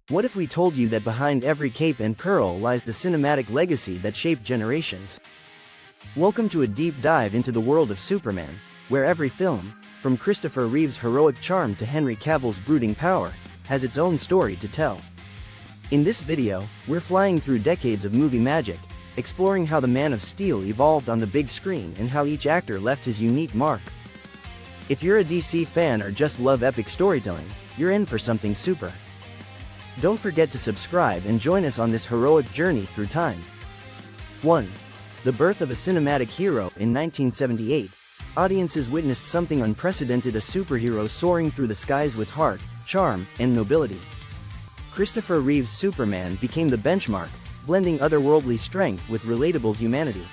What if we told you that behind every cape and curl lies the cinematic legacy that shaped generations? Welcome to a deep dive into the world of Superman, where every film, from Christopher Reeve's heroic charm to Henry Cavill's brooding power, has its own story to tell. In this video, we're flying through decades of movie magic, exploring how the Man of Steel evolved on the big screen and how each actor left his unique mark. If you're a DC fan or just love epic storytelling, you're in for something super. Don't forget to subscribe and join us on this heroic journey through time. 1. The birth of a cinematic hero. In 1978, audiences witnessed something unprecedented: a superhero soaring through the skies with heart, charm, and nobility. Christopher Reeve's Superman became the benchmark, blending otherworldly strength with relatable humanity.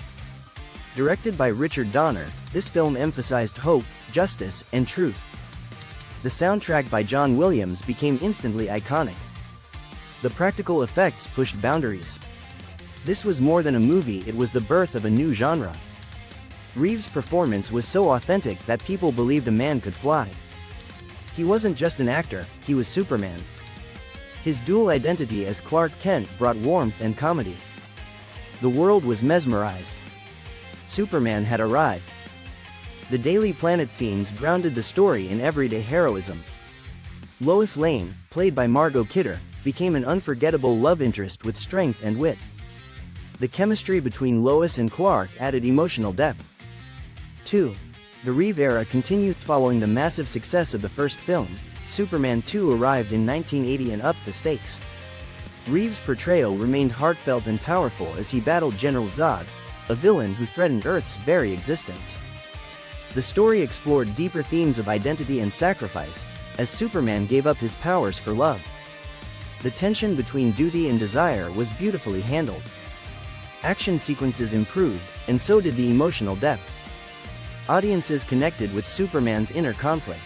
Directed by Richard Donner, this film emphasized hope, justice, and truth. The soundtrack by John Williams became instantly iconic. The practical effects pushed boundaries. This was more than a movie, it was the birth of a new genre. Reeve's performance was so authentic that people believed a man could fly. He wasn't just an actor, he was Superman. His dual identity as Clark Kent brought warmth and comedy. The world was mesmerized. Superman had arrived. The Daily Planet scenes grounded the story in everyday heroism. Lois Lane, played by Margot Kidder, became an unforgettable love interest with strength and wit. The chemistry between Lois and Clark added emotional depth. 2. The Reeve Era continues. Following the massive success of the first film, Superman 2 arrived in 1980 and upped the stakes. Reeve's portrayal remained heartfelt and powerful as he battled General Zod, a villain who threatened Earth's very existence. The story explored deeper themes of identity and sacrifice, as Superman gave up his powers for love. The tension between duty and desire was beautifully handled. Action sequences improved, and so did the emotional depth. Audiences connected with Superman's inner conflict.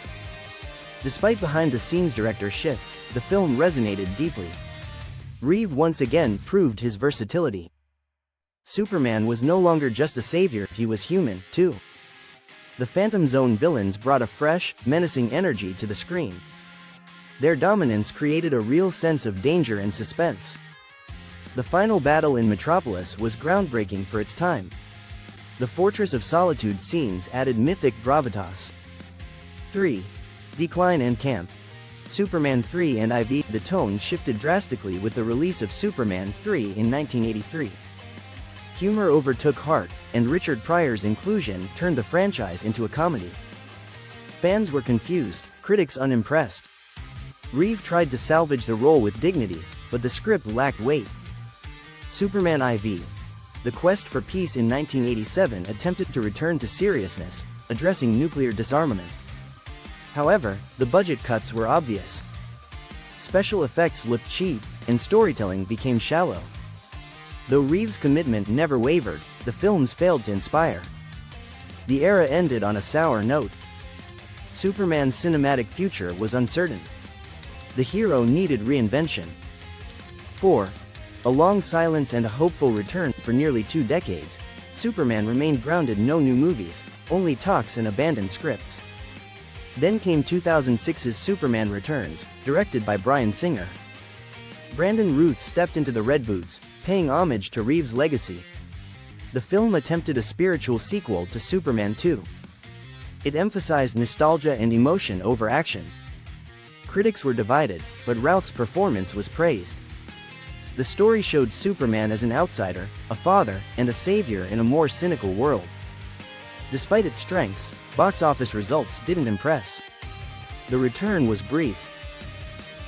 Despite behind-the-scenes director shifts, the film resonated deeply. Reeve once again proved his versatility. Superman was no longer just a savior, he was human, too. The Phantom Zone villains brought a fresh, menacing energy to the screen. Their dominance created a real sense of danger and suspense. The final battle in Metropolis was groundbreaking for its time. The Fortress of Solitude scenes added mythic gravitas. 3. Decline and camp. Superman 3 and IV. The tone shifted drastically with the release of Superman 3 in 1983. Humor overtook heart, and Richard Pryor's inclusion turned the franchise into a comedy. Fans were confused, critics unimpressed. Reeve tried to salvage the role with dignity, but the script lacked weight. Superman IV. The Quest for Peace in 1987 attempted to return to seriousness, addressing nuclear disarmament. However, the budget cuts were obvious. Special effects looked cheap, and storytelling became shallow. Though Reeve's commitment never wavered, the films failed to inspire. The era ended on a sour note. Superman's cinematic future was uncertain. The hero needed reinvention. 4. A long silence and a hopeful return. For nearly 2 decades, Superman remained grounded. No new movies, only talks and abandoned scripts. Then came 2006's Superman Returns, directed by Bryan Singer. Brandon Routh stepped into the Red Boots, paying homage to Reeve's legacy. The film attempted a spiritual sequel to Superman 2. It emphasized nostalgia and emotion over action. Critics were divided, but Routh's performance was praised. The story showed Superman as an outsider, a father, and a savior in a more cynical world. Despite its strengths, box office results didn't impress. The return was brief.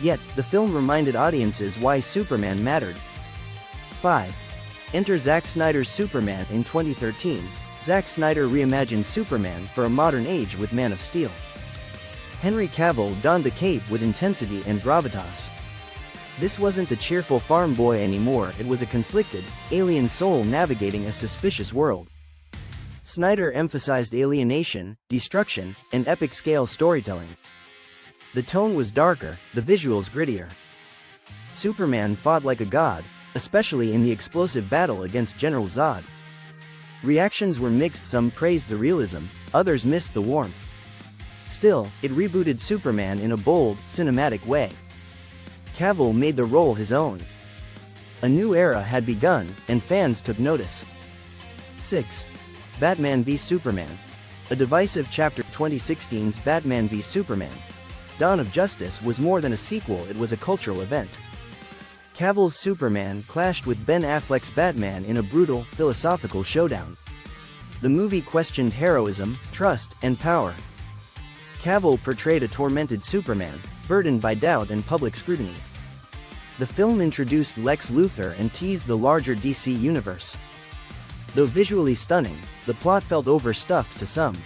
Yet, the film reminded audiences why Superman mattered. 5. Enter Zack Snyder's Superman. In 2013, Zack Snyder reimagined Superman for a modern age with Man of Steel. Henry Cavill donned the cape with intensity and gravitas. This wasn't the cheerful farm boy anymore, it was a conflicted, alien soul navigating a suspicious world. Snyder emphasized alienation, destruction, and epic-scale storytelling. The tone was darker, the visuals grittier. Superman fought like a god, especially in the explosive battle against General Zod. Reactions were mixed, some praised the realism, others missed the warmth. Still, it rebooted Superman in a bold, cinematic way. Cavill made the role his own. A new era had begun, and fans took notice. 6. Batman v Superman. A divisive chapter. 2016's Batman v Superman: Dawn of Justice was more than a sequel, it was a cultural event. Cavill's Superman clashed with Ben Affleck's Batman in a brutal, philosophical showdown. The movie questioned heroism, trust, and power. Cavill portrayed a tormented Superman, burdened by doubt and public scrutiny. The film introduced Lex Luthor and teased the larger DC universe. Though visually stunning, the plot felt overstuffed to some.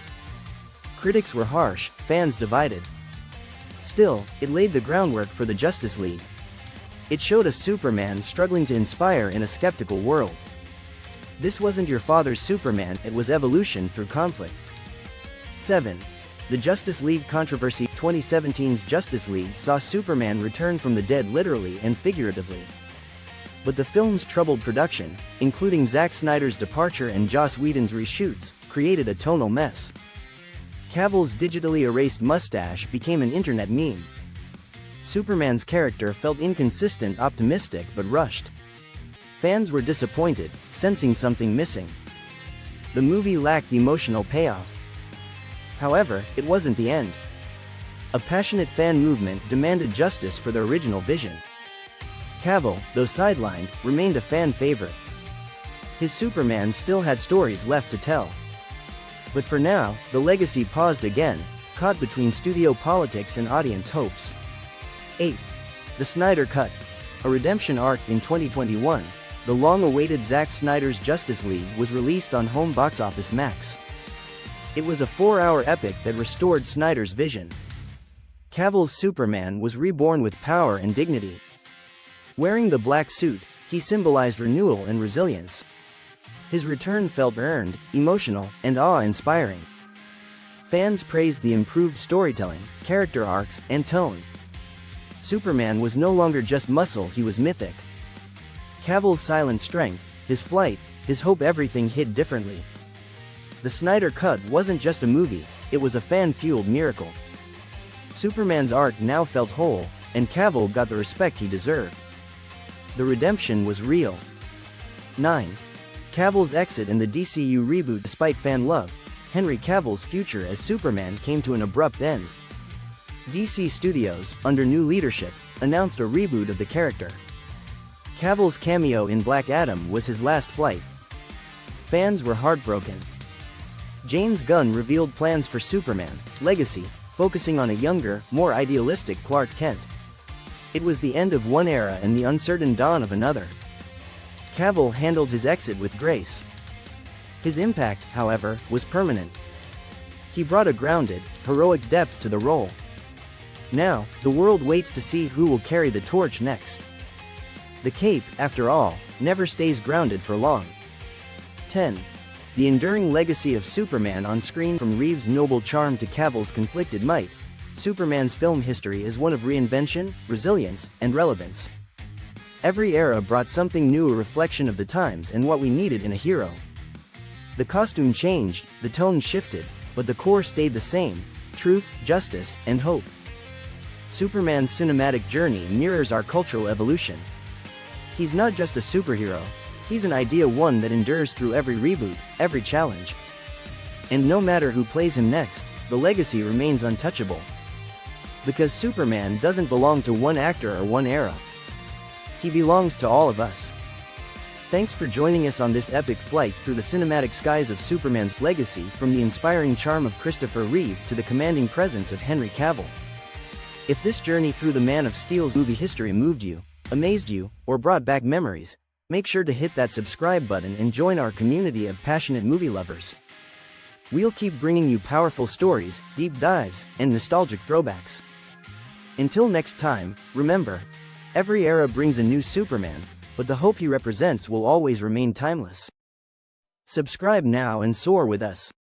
Critics were harsh, fans divided. Still, it laid the groundwork for the Justice League. It showed a Superman struggling to inspire in a skeptical world. This wasn't your father's Superman, it was evolution through conflict. 7. The Justice League controversy. 2017's Justice League saw Superman return from the dead literally and figuratively. But the film's troubled production, including Zack Snyder's departure and Joss Whedon's reshoots, created a tonal mess. Cavill's digitally erased mustache became an internet meme. Superman's character felt inconsistent, optimistic but rushed. Fans were disappointed, sensing something missing. The movie lacked emotional payoff. However, it wasn't the end. A passionate fan movement demanded justice for the original vision. Cavill, though sidelined, remained a fan favorite. His Superman still had stories left to tell. But for now, the legacy paused again, caught between studio politics and audience hopes. 8. The Snyder Cut. A redemption arc. In 2021, the long-awaited Zack Snyder's Justice League was released on home box office Max. It was a 4-hour epic that restored Snyder's vision. Cavill's Superman was reborn with power and dignity. Wearing the black suit, he symbolized renewal and resilience. His return felt earned, emotional, and awe-inspiring. Fans praised the improved storytelling, character arcs, and tone. Superman was no longer just muscle, he was mythic. Cavill's silent strength, his flight, his hope, everything hit differently. The Snyder Cut wasn't just a movie, it was a fan-fueled miracle. Superman's arc now felt whole, and Cavill got the respect he deserved. The redemption was real. 9. Cavill's exit in the DCU reboot. Despite fan love, Henry Cavill's future as Superman came to an abrupt end. DC Studios, under new leadership, announced a reboot of the character. Cavill's cameo in Black Adam was his last flight. Fans were heartbroken. James Gunn revealed plans for Superman Legacy, focusing on a younger, more idealistic Clark Kent. It was the end of one era and the uncertain dawn of another. Cavill handled his exit with grace. His impact, however, was permanent. He brought a grounded, heroic depth to the role. Now, the world waits to see who will carry the torch next. The cape, after all, never stays grounded for long. 10. The enduring legacy of Superman on screen. From Reeve's noble charm to Cavill's conflicted might, Superman's film history is one of reinvention, resilience, and relevance. Every era brought something new, a reflection of the times and what we needed in a hero. The costume changed, the tone shifted, but the core stayed the same: truth, justice, and hope. Superman's cinematic journey mirrors our cultural evolution. He's not just a superhero, he's an idea, one that endures through every reboot, every challenge. And no matter who plays him next, the legacy remains untouchable. Because Superman doesn't belong to one actor or one era. He belongs to all of us. Thanks for joining us on this epic flight through the cinematic skies of Superman's legacy, from the inspiring charm of Christopher Reeve to the commanding presence of Henry Cavill. If this journey through the Man of Steel's movie history moved you, amazed you, or brought back memories, make sure to hit that subscribe button and join our community of passionate movie lovers. We'll keep bringing you powerful stories, deep dives, and nostalgic throwbacks. Until next time, remember, every era brings a new Superman, but the hope he represents will always remain timeless. Subscribe now and soar with us.